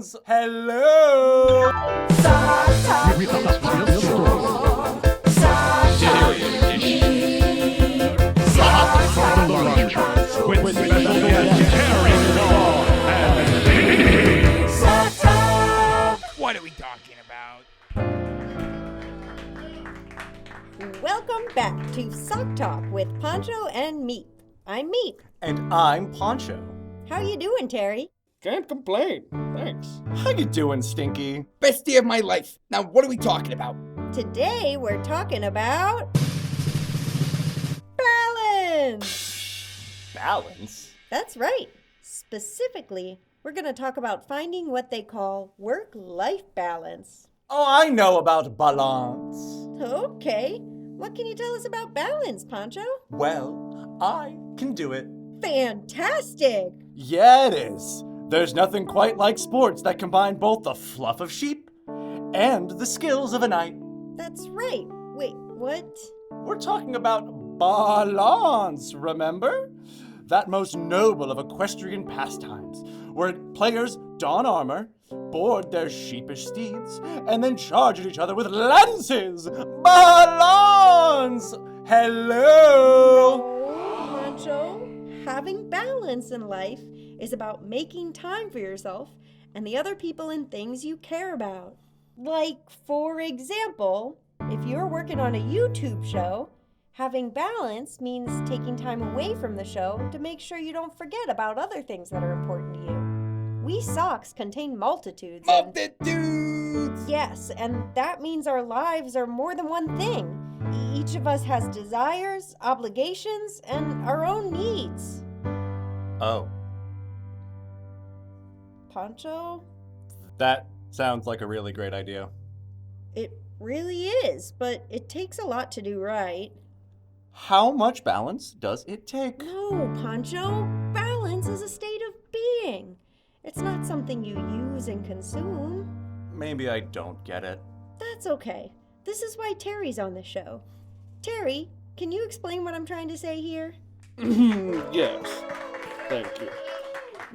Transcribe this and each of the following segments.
Bopkins! Hello! What are we talking about? Welcome back to Sock Talk with Poncho and Meep. I'm Meep. And I'm Poncho. How you doing, Terry? Can't complain, thanks. How you doing, Stinky? Best day of my life. Now, what are we talking about? Today we're talking about balance. Balance? That's right. Specifically, we're going to talk about finding what they call work-life balance. Oh, I know about balance. Okay. What can you tell us about balance, Poncho? Well, I can do it. Fantastic! Yeah, it is. There's nothing quite like sports that combine both the fluff of sheep and the skills of a knight. That's right. Wait, what? We're talking about balance, remember? That most noble of equestrian pastimes, where players don armor, board their sheepish steeds, and then charge at each other with lances. Balance! Hello! Poncho, having balance in life is about making time for yourself and the other people and things you care about. Like, for example, if you're working on a YouTube show, having balance means taking time away from the show to make sure you don't forget about other things that are important to you. We socks contain multitudes. Multitudes! Yes, and that means our lives are more than one thing. Each of us has desires, obligations, and our own needs. Oh, Poncho? that sounds like a really great idea. It really is, but it takes a lot to do right. How much balance does it take? No, Poncho. Balance is a state of being. It's not something you use and consume. Maybe I don't get it. That's okay. This is why Terry's on the show. Terry, can you explain what I'm trying to say here? Yes, thank you.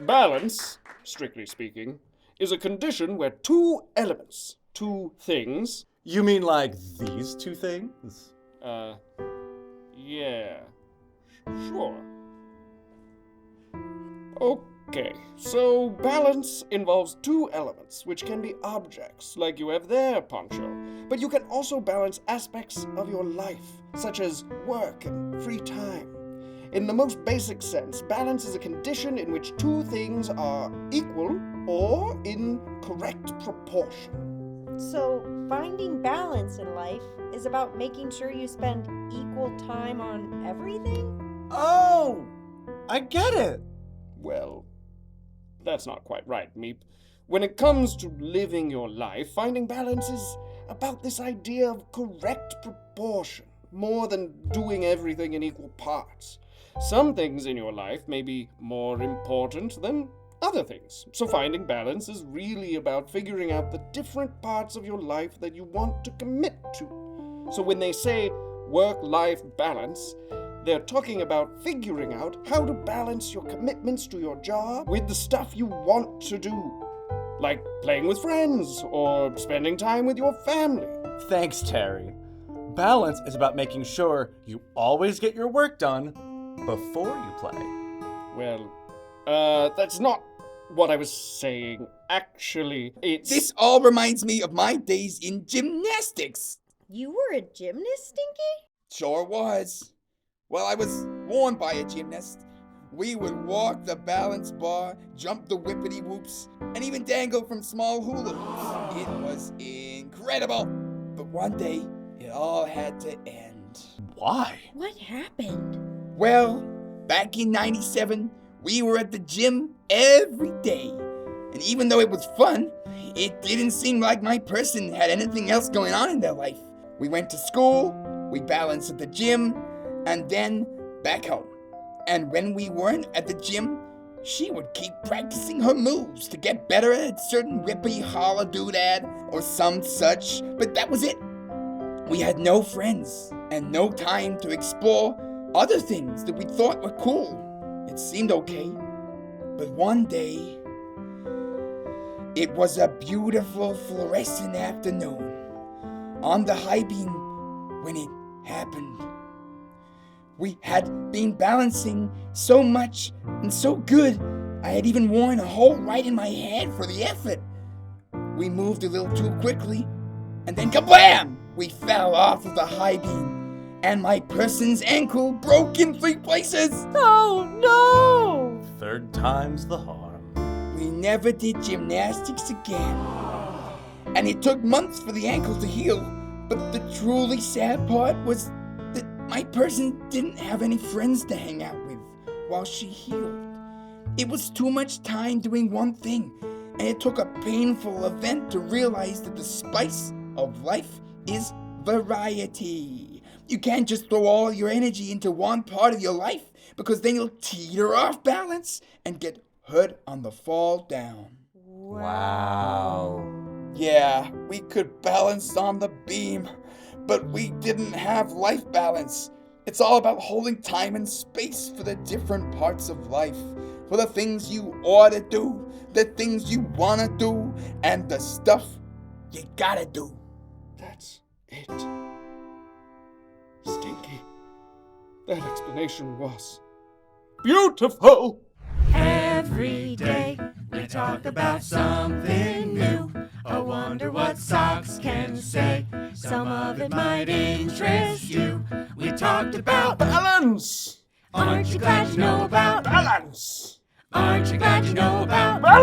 Balance, strictly speaking, is a condition where two elements, two things, You mean like these two things? yeah, sure. Okay, so balance involves two elements, which can be objects, like you have there, Poncho. But you can also balance aspects of your life, such as work and free time. In the most basic sense, balance is a condition in which two things are equal or in correct proportion. So, finding balance in life is about making sure you spend equal time on everything? Oh, I get it. Well, that's not quite right, Meep. When it comes to living your life, finding balance is about this idea of correct proportion, more than doing everything in equal parts. Some things in your life may be more important than other things. So finding balance is really about figuring out the different parts of your life that you want to commit to. So when they say work-life balance, they're talking about figuring out how to balance your commitments to your job with the stuff you want to do. Like playing with friends or spending time with your family. Thanks, Terry. Balance is about making sure you always get your work done before you play. Well, that's not what I was saying. Actually, it's... This all reminds me of my days in gymnastics. You were a gymnast, Stinky? Sure was. Well, I was worn by a gymnast. We would walk the balance bar, jump the whippity whoops, and even dangle from small hula hoops. It was incredible. But one day, it all had to end. Why? What happened? Well, back in '97, we were at the gym every day. And even though it was fun, it didn't seem like my person had anything else going on in their life. We went to school, we balanced at the gym, and then back home. And when we weren't at the gym, she would keep practicing her moves to get better at a certain whippy holla doodad or some such, but that was it. We had no friends and no time to explore other things that we thought were cool. It seemed okay, but one day, It was a beautiful fluorescent afternoon on the high beam when it happened. We had been balancing so much and so good, I had even worn a hole right in my head for the effort. We moved a little too quickly, and then kablam! We fell off of the high beam, and my person's ankle broke in 3 places. Oh no! Third time's the harm. We never did gymnastics again. And it took months for the ankle to heal, but the truly sad part was that my person didn't have any friends to hang out with while she healed. It was too much time doing one thing, and it took a painful event to realize that the spice of life is variety. You can't just throw all your energy into one part of your life, because then you'll teeter off balance and get hurt on the fall down. Wow. Yeah, we could balance on the beam, but we didn't have life balance. It's all about holding time and space for the different parts of life, for the things you ought to do, the things you want to do, and the stuff you gotta do. That's it. Stinky. That explanation was beautiful. Every day we talk about something new. I wonder what socks can say. Some of it might interest you. We talked about Balance! Aren't you glad you know about? Balance! Aren't you glad you know about? Balance!